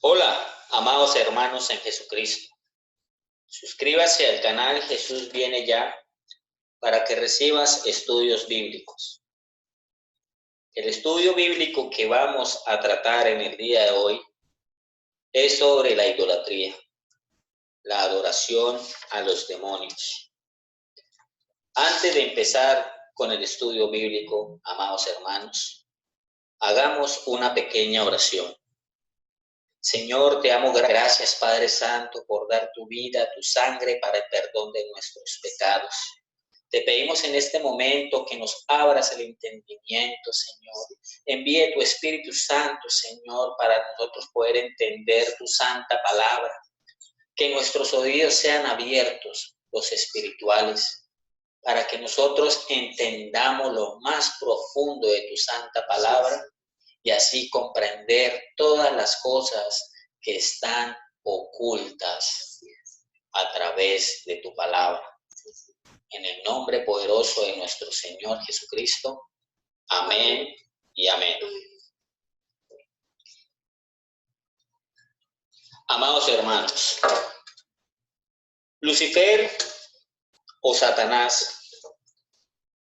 Hola, amados hermanos en Jesucristo. Suscríbase al canal Jesús viene ya para que recibas estudios bíblicos. El estudio bíblico que vamos a tratar en el día de hoy es sobre la idolatría, la adoración a los demonios. Antes de empezar con el estudio bíblico, amados hermanos, hagamos una pequeña oración. Señor, te damos gracias, Padre Santo, por dar tu vida, tu sangre para el perdón de nuestros pecados. Te pedimos en este momento que nos abras el entendimiento, Señor. Envíe tu Espíritu Santo, Señor, para nosotros poder entender tu santa palabra. Que nuestros oídos sean abiertos, los espirituales, para que nosotros entendamos lo más profundo de tu santa palabra y así comprender todas las cosas que están ocultas a través de tu palabra. En el nombre poderoso de nuestro Señor Jesucristo. Amén y amén. Amados hermanos, Lucifer o Satanás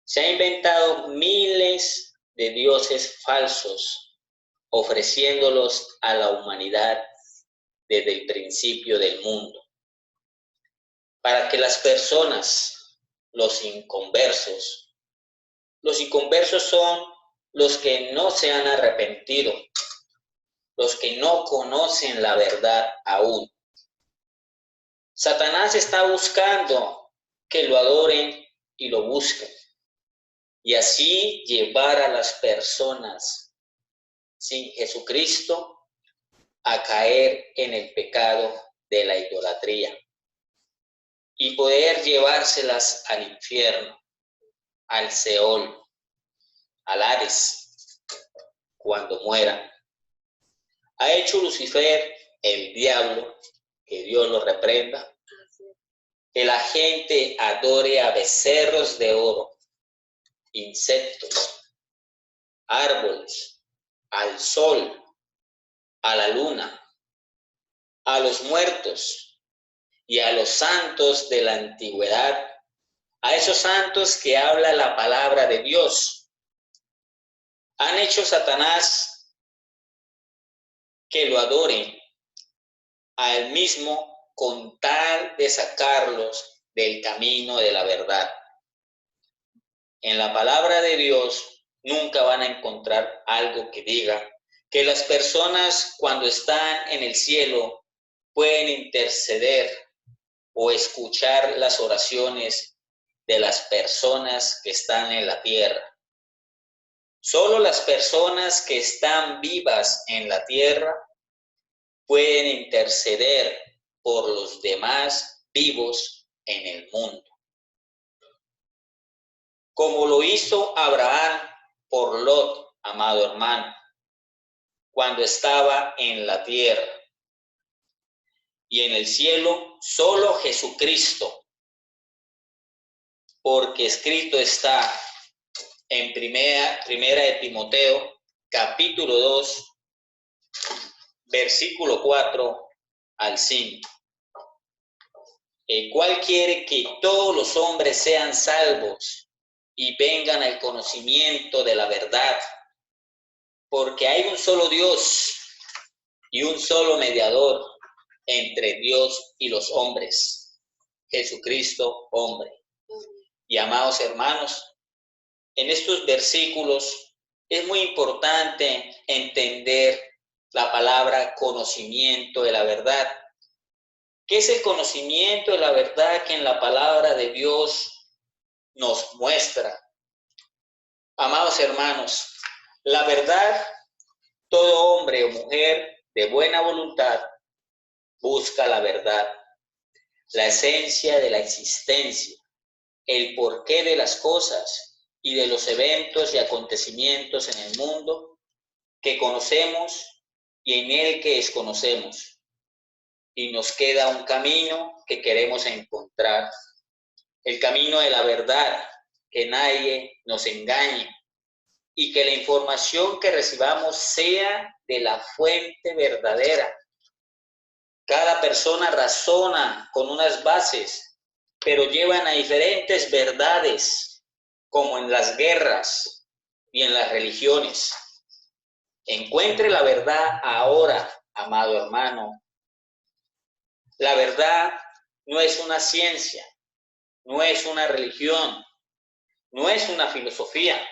se ha inventado miles de dioses falsos, ofreciéndolos a la humanidad desde el principio del mundo, para que las personas, los inconversos son los que no se han arrepentido, los que no conocen la verdad aún. Satanás está buscando que lo adoren y lo busquen, y así llevar a las personas sin Jesucristo a caer en el pecado de la idolatría y poder llevárselas al infierno, al Seol, al Hades, cuando mueran. Ha hecho Lucifer, el diablo, que Dios lo reprenda, que la gente adore a becerros de oro, insectos, árboles, al sol, a la luna, a los muertos y a los santos de la antigüedad, a esos santos que habla la palabra de Dios. Han hecho Satanás que lo adoren a él mismo con tal de sacarlos del camino de la verdad. En la palabra de Dios nunca van a encontrar algo que diga que las personas cuando están en el cielo pueden interceder o escuchar las oraciones de las personas que están en la tierra. Solo las personas que están vivas en la tierra pueden interceder por los demás vivos en el mundo. Como lo hizo Abraham por Lot, amado hermano, cuando estaba en la tierra. Y en el cielo solo Jesucristo, porque escrito está en primera de Timoteo, capítulo 2, versículo 4 al 5. El cual quiere que todos los hombres sean salvos y vengan al conocimiento de la verdad, porque hay un solo Dios y un solo mediador entre Dios y los hombres, Jesucristo hombre. Y amados hermanos, en estos versículos es muy importante entender la palabra conocimiento de la verdad. ¿Qué es el conocimiento de la verdad que en la palabra de Dios nos muestra? Amados hermanos, la verdad, todo hombre o mujer de buena voluntad busca la verdad, la esencia de la existencia, el porqué de las cosas y de los eventos y acontecimientos en el mundo que conocemos y en el que desconocemos. Y nos queda un camino que queremos encontrar, el camino de la verdad, que nadie nos engañe y que la información que recibamos sea de la fuente verdadera, Cada persona razona con unas bases, pero llevan a diferentes verdades, como en las guerras y en las religiones. Encuentre la verdad ahora, amado hermano. La verdad no es una ciencia, no es una religión, no es una filosofía,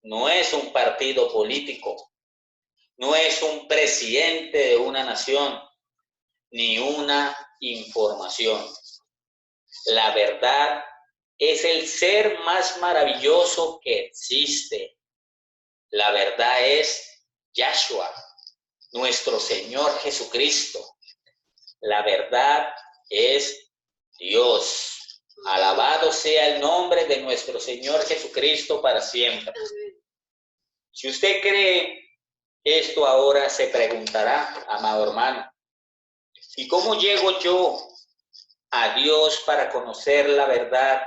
no es un partido político, no es un presidente de una nación, ni una información. La verdad es el ser más maravilloso que existe. La verdad es Yahshua, nuestro Señor Jesucristo. La verdad es Dios. Alabado sea el nombre de nuestro Señor Jesucristo para siempre. Si usted cree esto ahora, se preguntará, amado hermano, ¿y cómo llego yo a Dios para conocer la verdad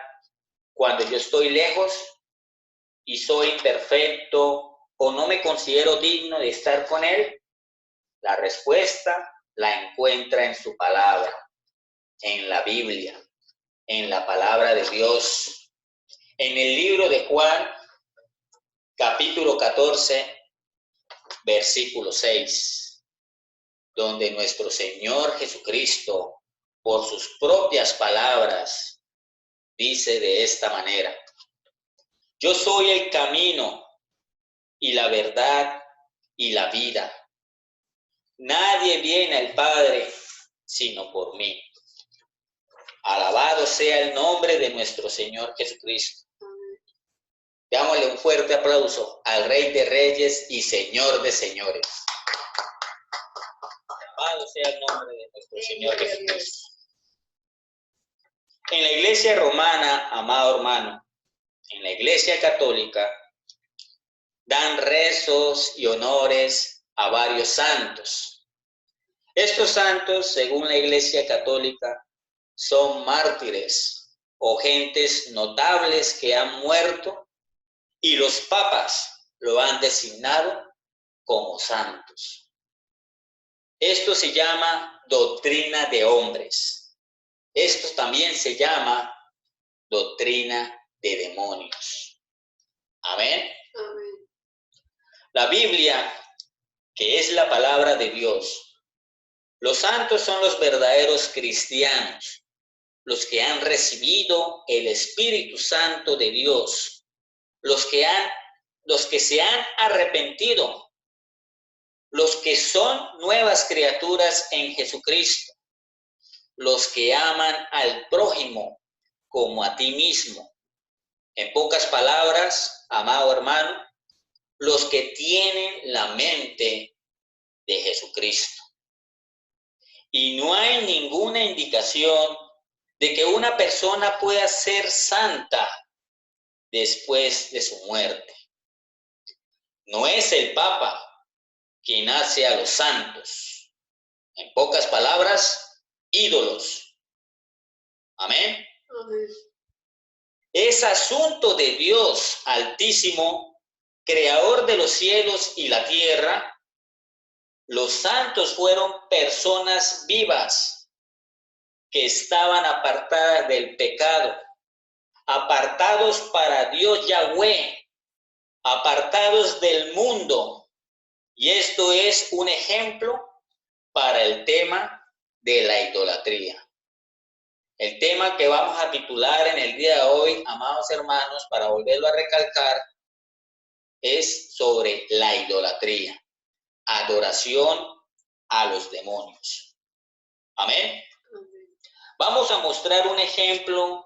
cuando yo estoy lejos y soy imperfecto o no me considero digno de estar con Él? La respuesta la encuentra en su palabra, en la Biblia, en la palabra de Dios. En el libro de Juan, capítulo 14, versículo 6, donde nuestro Señor Jesucristo, por sus propias palabras, dice de esta manera: yo soy el camino y la verdad y la vida. Nadie viene al Padre sino por mí. Alabado sea el nombre de nuestro Señor Jesucristo. Dámosle un fuerte aplauso al Rey de Reyes y Señor de Señores. Alabado sea el nombre de nuestro Señor Jesucristo. En la iglesia romana, amado hermano, en la iglesia católica, dan rezos y honores a varios santos. Estos santos, según la iglesia católica, son mártires o gentes notables que han muerto y los papas lo han designado como santos. Esto se llama doctrina de hombres. Esto también se llama doctrina de demonios. Amén. Amén. La Biblia, que es la palabra de Dios, los santos son los verdaderos cristianos, los que han recibido el Espíritu Santo de Dios, los que se han arrepentido, los que son nuevas criaturas en Jesucristo, los que aman al prójimo como a ti mismo. En pocas palabras, amado hermano, los que tienen la mente de Jesucristo. Y no hay ninguna indicación de que una persona pueda ser santa después de su muerte. No es el Papa quien hace a los santos. En pocas palabras, ídolos. Amén. Amén. Es asunto de Dios Altísimo, creador de los cielos y la tierra. Los santos fueron personas vivas que estaban apartadas del pecado, apartados para Dios Yahweh, apartados del mundo. Y esto es un ejemplo para el tema de la idolatría. El tema que vamos a titular en el día de hoy, amados hermanos, para volverlo a recalcar, es sobre la idolatría, adoración a los demonios. Amén. Vamos a mostrar un ejemplo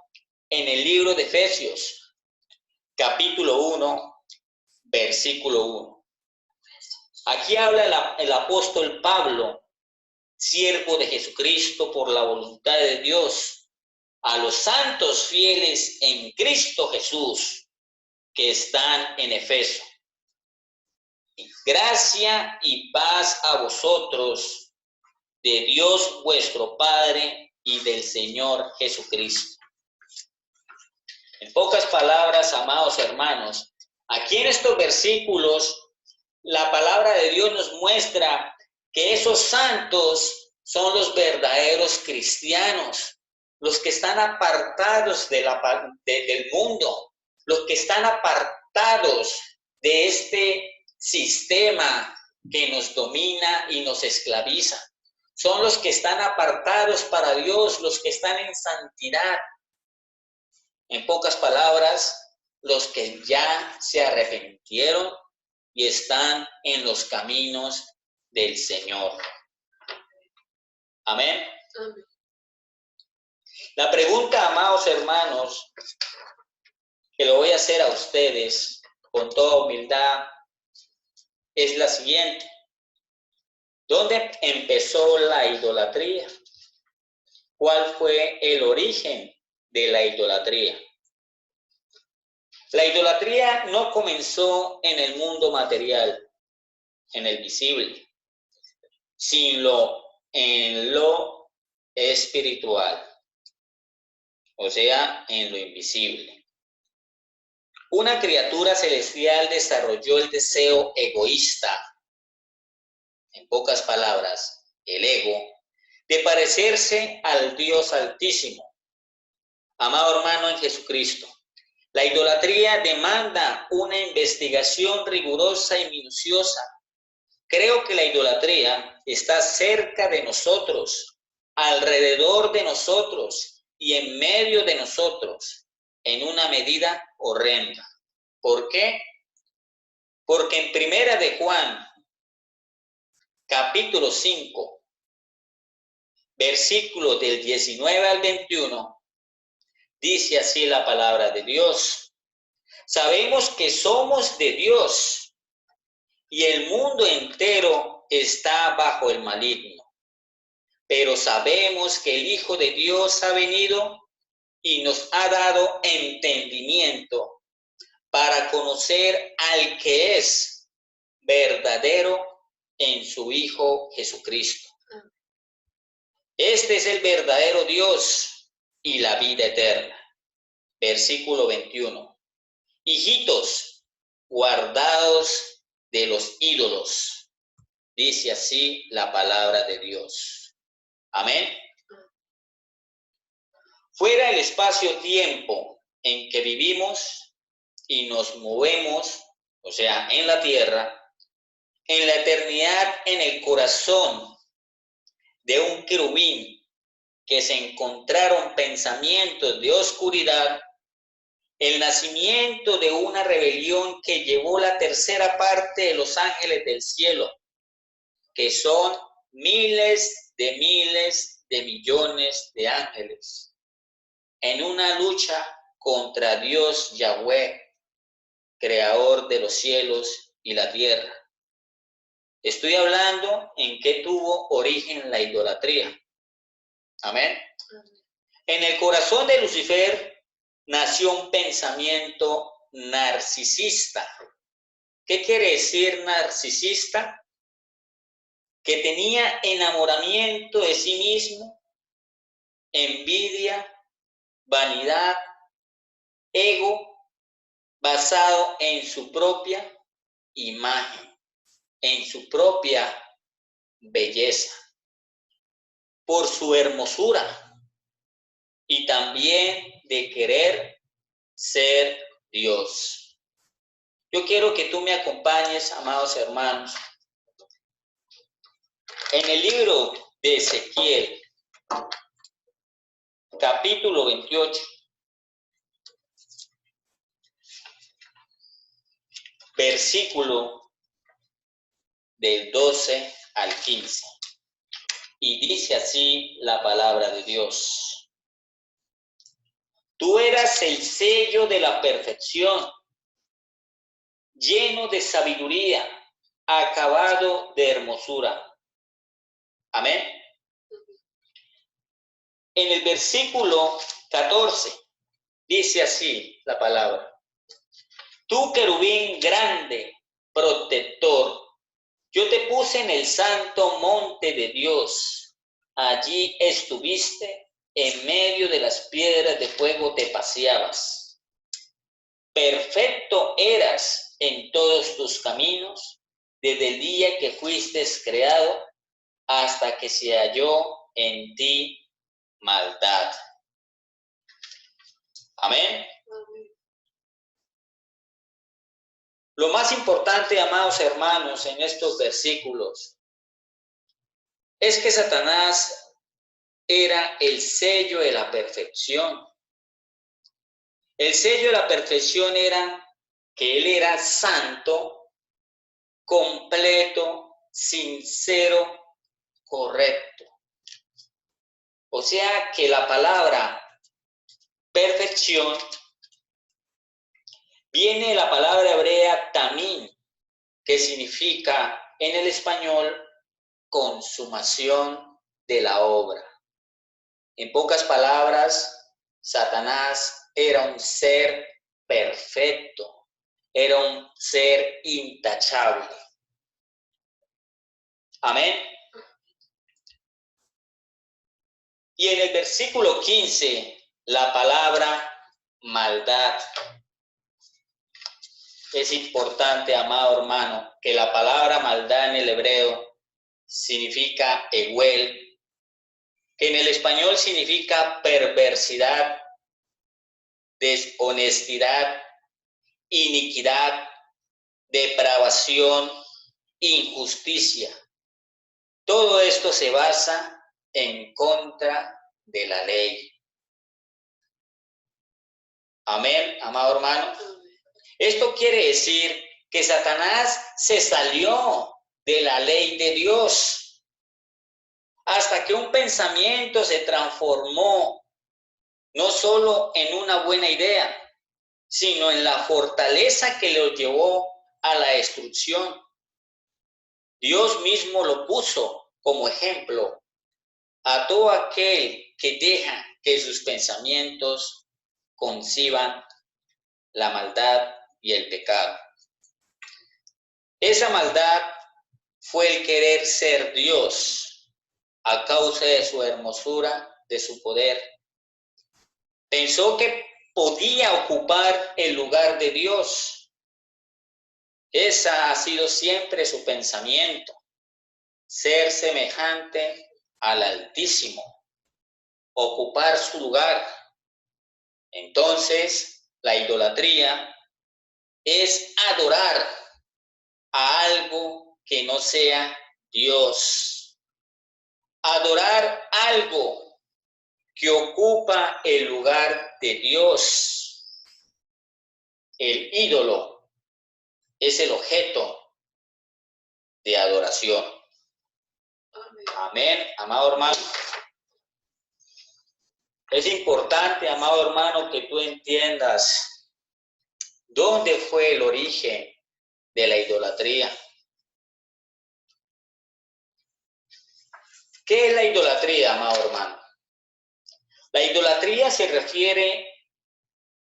en el libro de Efesios, capítulo 1, versículo 1. Aquí habla el apóstol Pablo, siervo de Jesucristo por la voluntad de Dios, a los santos fieles en Cristo Jesús que están en Efeso. Gracia y paz a vosotros, de Dios vuestro Padre y del Señor Jesucristo. En pocas palabras, amados hermanos, aquí en estos versículos, la palabra de Dios nos muestra que esos santos son los verdaderos cristianos, los que están apartados del mundo, los que están apartados de este sistema que nos domina y nos esclaviza. Son los que están apartados para Dios, los que están en santidad. En pocas palabras, los que ya se arrepintieron y están en los caminos del Señor. Amén. Amén. La pregunta, amados hermanos, que lo voy a hacer a ustedes con toda humildad, es la siguiente. ¿Dónde empezó la idolatría? ¿Cuál fue el origen de la idolatría? La idolatría no comenzó en el mundo material, en el visible, sino en lo espiritual, o sea, en lo invisible. Una criatura celestial desarrolló el deseo egoísta, en pocas palabras, el ego, de parecerse al Dios Altísimo. Amado hermano en Jesucristo, la idolatría demanda una investigación rigurosa y minuciosa. Creo que la idolatría está cerca de nosotros, alrededor de nosotros y en medio de nosotros, en una medida horrenda. ¿Por qué? Porque en Primera de Juan, capítulo 5, versículos del 19 al 21, dice así la palabra de Dios. Sabemos que somos de Dios y el mundo entero está bajo el maligno. Pero sabemos que el Hijo de Dios ha venido y nos ha dado entendimiento para conocer al que es verdadero en su Hijo Jesucristo. Este es el verdadero Dios y la vida eterna. Versículo 21. Hijitos, guardaos de los ídolos. Dice así la palabra de Dios. Amén. Fuera el espacio-tiempo en que vivimos y nos movemos, o sea, en la tierra, en la eternidad, en el corazón de un querubín que se encontraron pensamientos de oscuridad, el nacimiento de una rebelión que llevó la tercera parte de los ángeles del cielo, que son miles de millones de ángeles, en una lucha contra Dios Yahweh, creador de los cielos y la tierra. Estoy hablando en qué tuvo origen la idolatría. Amén. En el corazón de Lucifer nació un pensamiento narcisista. ¿Qué quiere decir narcisista? Que tenía enamoramiento de sí mismo, envidia, vanidad, ego, basado en su propia imagen, en su propia belleza, por su hermosura y también de querer ser Dios. Yo quiero que tú me acompañes, amados hermanos, en el libro de Ezequiel, capítulo 28, versículo del 12 al 15. Y dice así la palabra de Dios. Tú eras el sello de la perfección, lleno de sabiduría, acabado de hermosura. Amén. En el versículo 14 dice así la palabra. Tú, querubín grande, protector, yo te puse en el santo monte de Dios. Allí estuviste, en medio de las piedras de fuego te paseabas. Perfecto eras en todos tus caminos, desde el día que fuiste creado, hasta que se halló en ti maldad. Amén. Lo más importante, amados hermanos, en estos versículos es que Satanás era el sello de la perfección. El sello de la perfección era que él era santo, completo, sincero, correcto. O sea que la palabra perfección viene de la palabra hebrea tamim, que significa en el español consumación de la obra. En pocas palabras, Satanás era un ser perfecto, era un ser intachable. Amén. Y en el versículo 15, la palabra maldad. Es importante, amado hermano, que la palabra maldad en el hebreo significa eguel, que en el español significa perversidad, deshonestidad, iniquidad, depravación, injusticia. Todo esto se basa en contra de la ley. Amén, amado hermano. Esto quiere decir que Satanás se salió de la ley de Dios hasta que un pensamiento se transformó no solo en una buena idea, sino en la fortaleza que lo llevó a la destrucción. Dios mismo lo puso como ejemplo a todo aquel que deja que sus pensamientos conciban la maldad y el pecado. Esa maldad fue el querer ser Dios a causa de su hermosura, de su poder. Pensó que podía ocupar el lugar de Dios. Esa ha sido siempre su pensamiento, ser semejante al Altísimo, ocupar su lugar. Entonces, la idolatría es adorar a algo que no sea Dios. Adorar algo que ocupa el lugar de Dios. El ídolo es el objeto de adoración. Amén, amado hermano. Es importante, amado hermano, que tú entiendas dónde fue el origen de la idolatría. ¿Qué es la idolatría, amado hermano? La idolatría se refiere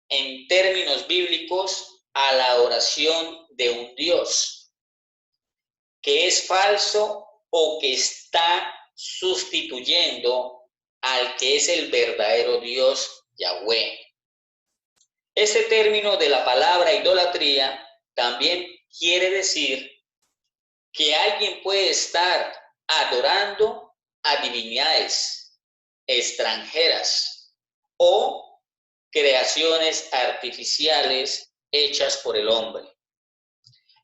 en términos bíblicos a la adoración de un Dios que es falso o que está sustituyendo al que es el verdadero Dios Yahweh. Este término de la palabra idolatría también quiere decir que alguien puede estar adorando a divinidades extranjeras o creaciones artificiales hechas por el hombre,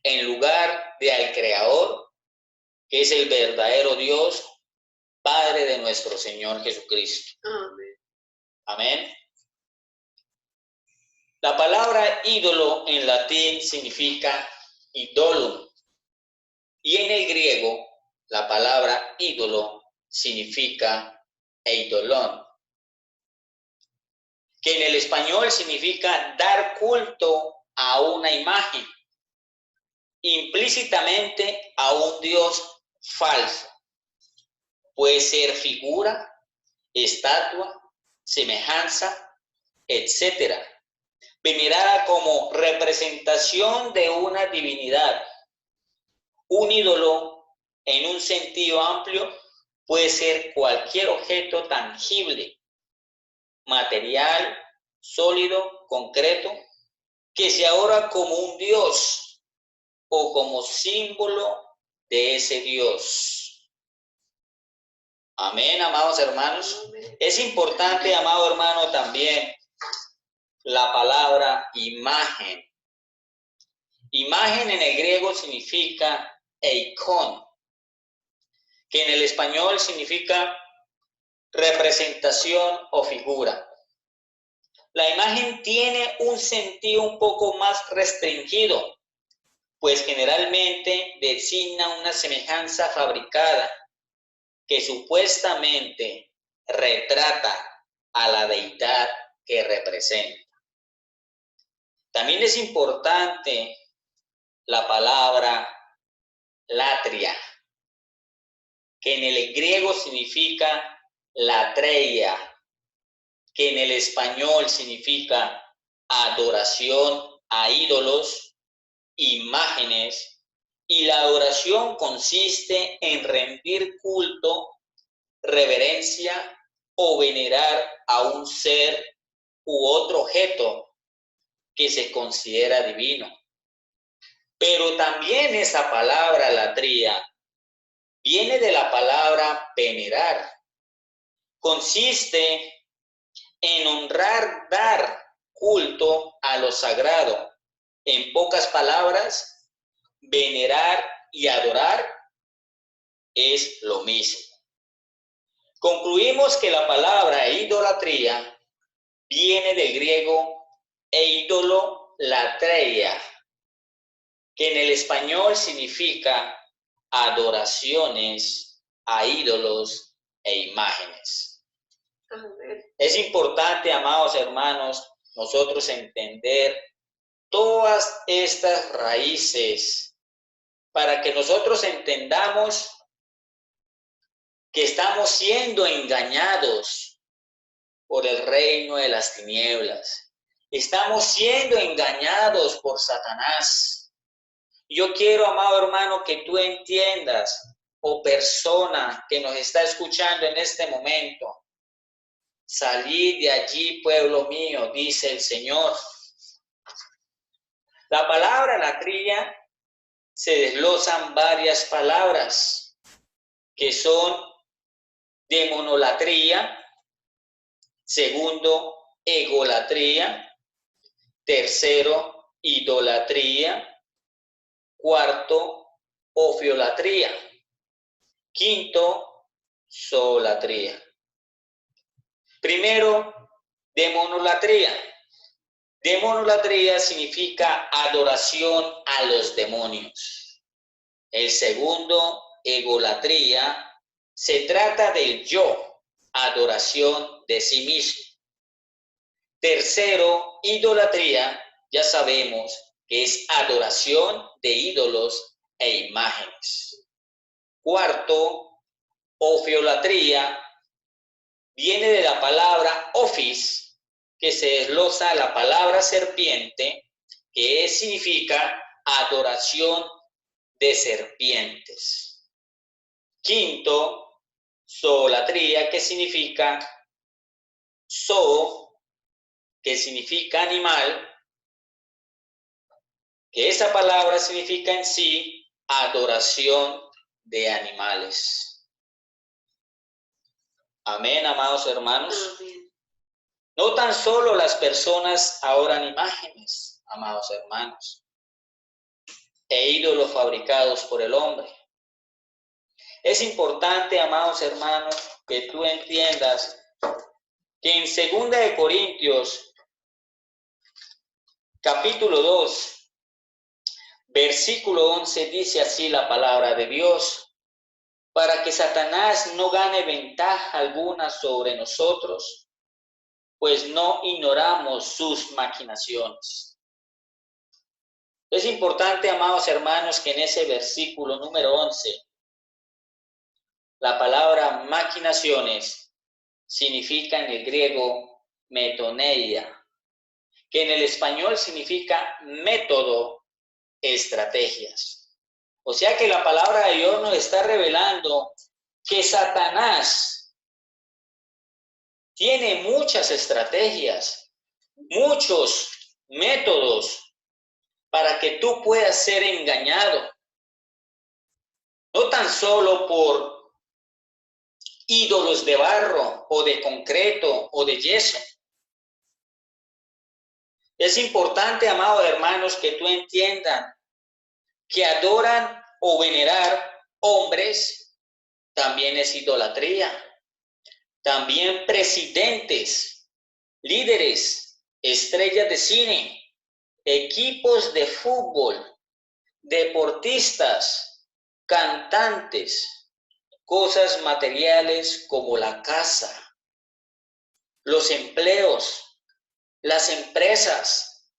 en lugar de al Creador, que es el verdadero Dios, Padre de nuestro Señor Jesucristo. Amén. Amén. La palabra ídolo en latín significa idolum, y en el griego la palabra ídolo significa eidolon, que en el español significa dar culto a una imagen, implícitamente a un Dios falso. Puede ser figura, estatua, semejanza, etc. Venerada como representación de una divinidad. Un ídolo, en un sentido amplio, puede ser cualquier objeto tangible, material, sólido, concreto, que se adora como un Dios o como símbolo de ese Dios. Amén, amados hermanos. Es importante, amado hermano, también la palabra imagen. Imagen en el griego significa eikon, que en el español significa representación o figura. La imagen tiene un sentido un poco más restringido, pues generalmente designa una semejanza fabricada que supuestamente retrata a la deidad que representa. También es importante la palabra latria, que en el griego significa latreia, que en el español significa adoración a ídolos, imágenes, y la adoración consiste en rendir culto, reverencia o venerar a un ser u otro objeto que se considera divino. Pero también esa palabra latría viene de la palabra venerar. Consiste en honrar, dar culto a lo sagrado. En pocas palabras, venerar y adorar es lo mismo. Concluimos que la palabra idolatría viene del griego eidolo latreia, que en el español significa adoraciones a ídolos e imágenes. Es importante, amados hermanos, nosotros entender todas estas raíces para que nosotros entendamos que estamos siendo engañados por el reino de las tinieblas. Estamos siendo engañados por Satanás. Yo quiero, amado hermano, que tú entiendas, o persona que nos está escuchando en este momento, salid de allí, pueblo mío, dice el Señor. La palabra latría se desglosan varias palabras que son demonolatría, segundo, egolatría, tercero, idolatría, cuarto, ofiolatría, quinto, zoolatría. Primero, demonolatría. Demonolatría significa adoración a los demonios. El segundo, egolatría, se trata del yo, adoración de sí mismo. Tercero, idolatría, ya sabemos que es adoración de ídolos e imágenes. Cuarto, ofiolatría, viene de la palabra ofis, que se desglosa la palabra serpiente, que significa adoración de serpientes. Quinto, zoolatría, que significa zoo, que significa animal, que esa palabra significa en sí adoración de animales. Amén, amados hermanos. Amén. No tan solo las personas adoran imágenes, amados hermanos, e ídolos fabricados por el hombre. Es importante, amados hermanos, que tú entiendas que en 2 Corintios, capítulo 2, versículo 11, dice así la palabra de Dios: para que Satanás no gane ventaja alguna sobre nosotros, pues no ignoramos sus maquinaciones. Es importante, amados hermanos, que en ese versículo número 11, la palabra maquinaciones significa en el griego metoneia, que en el español significa método, estrategias. O sea que la palabra de Dios nos está revelando que Satanás tiene muchas estrategias, muchos métodos para que tú puedas ser engañado. No tan solo por ídolos de barro o de concreto o de yeso. Es importante, amados hermanos, que tú entiendas que adoran o venerar hombres también es idolatría. También presidentes, líderes, estrellas de cine, equipos de fútbol, deportistas, cantantes, cosas materiales como la casa, los empleos, las empresas,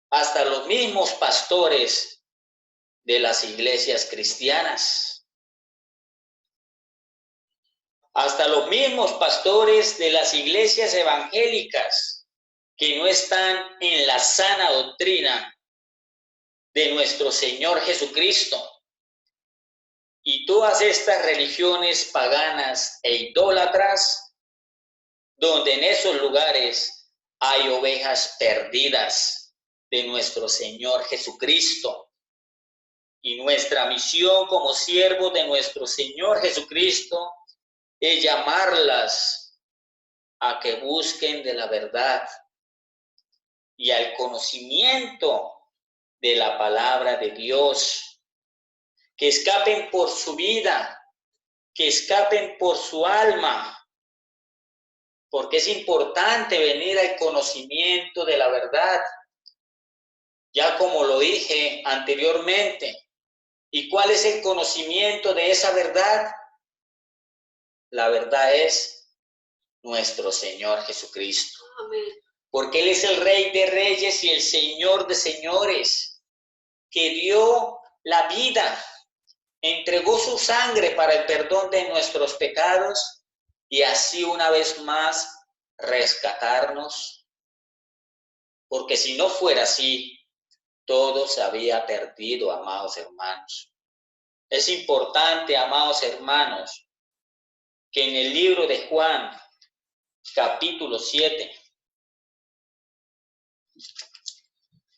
hasta los mismos pastores de las iglesias cristianas, hasta los mismos pastores de las iglesias evangélicas que no están en la sana doctrina de nuestro Señor Jesucristo. Y todas estas religiones paganas e idólatras, donde en esos lugares hay ovejas perdidas de nuestro Señor Jesucristo. Y nuestra misión como siervos de nuestro Señor Jesucristo es llamarlas a que busquen de la verdad y al conocimiento de la palabra de Dios, que escapen por su vida, que escapen por su alma, porque es importante venir al conocimiento de la verdad, ya como lo dije anteriormente. ¿Y cuál es el conocimiento de esa verdad? La verdad es nuestro Señor Jesucristo. Amén. Porque Él es el Rey de Reyes y el Señor de Señores, que dio la vida, entregó su sangre para el perdón de nuestros pecados y así una vez más rescatarnos. Porque si no fuera así, todo se había perdido, amados hermanos. Es importante, amados hermanos, que en el libro de Juan, capítulo 7,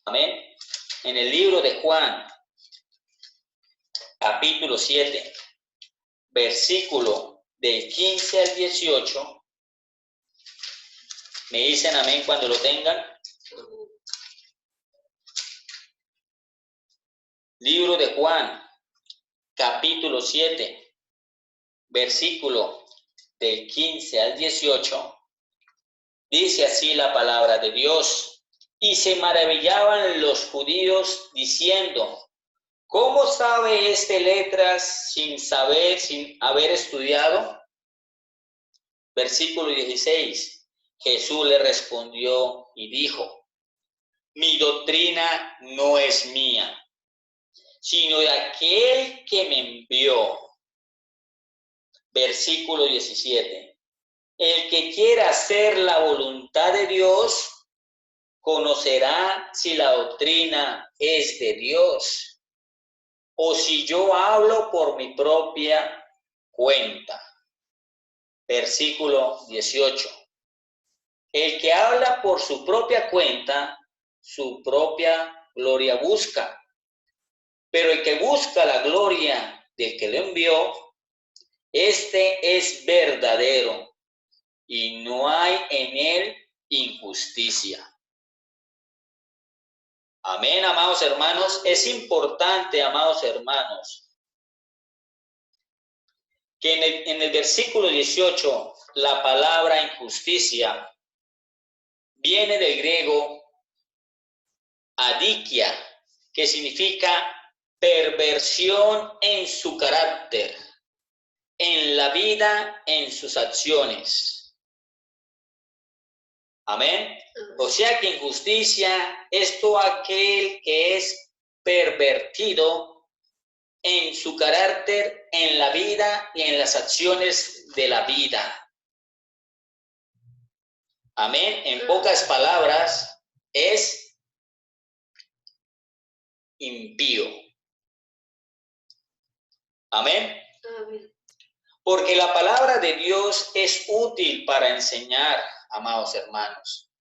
amén, en el libro de Juan, capítulo 7, versículo del 15 al 18, me dicen amén cuando lo tengan. Libro de Juan, capítulo 7, versículo del 15 al 18, dice así la palabra de Dios. Y se maravillaban los judíos diciendo: ¿cómo sabe este letras sin haber estudiado? Versículo 16. Jesús le respondió y dijo: mi doctrina no es mía, sino de aquel que me envió. Versículo 17. El que quiera hacer la voluntad de Dios, conocerá si la doctrina es de Dios, o si yo hablo por mi propia cuenta. Versículo 18. El que habla por su propia cuenta, su propia gloria busca. Pero el que busca la gloria del que lo envió, este es verdadero, y no hay en él injusticia. Amén, amados hermanos. Es importante, amados hermanos, que en el versículo 18, la palabra injusticia viene del griego adikia, que significa perversión en su carácter, en la vida, en sus acciones. Amén. O sea que injusticia es todo aquel que es pervertido en su carácter, en la vida y en las acciones de la vida. Amén. En pocas palabras, es impío. Amén. Amén. Porque la palabra de Dios es útil para enseñar, amados hermanos,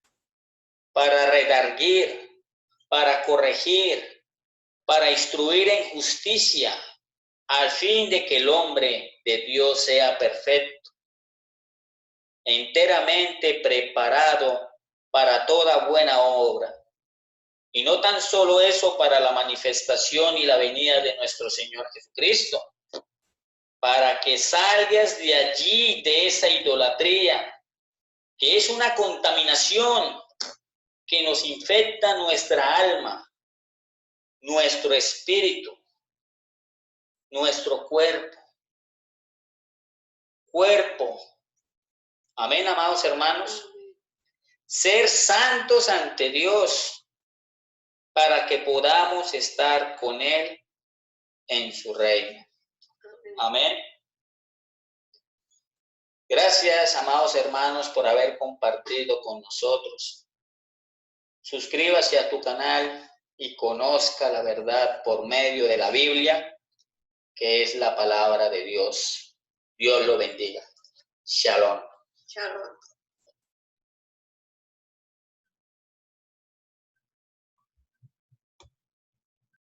para redarguir, para corregir, para instruir en justicia, al fin de que el hombre de Dios sea perfecto, enteramente preparado para toda buena obra. Y no tan solo eso, para la manifestación y la venida de nuestro Señor Jesucristo, para que salgas de allí, de esa idolatría, que es una contaminación que nos infecta nuestra alma, nuestro espíritu, nuestro cuerpo. Amén, amados hermanos. Ser santos ante Dios para que podamos estar con Él en su reino. Amén. Gracias, amados hermanos, por haber compartido con nosotros. Suscríbase a tu canal y conozca la verdad por medio de la Biblia, que es la palabra de Dios. Dios lo bendiga. Shalom. Shalom.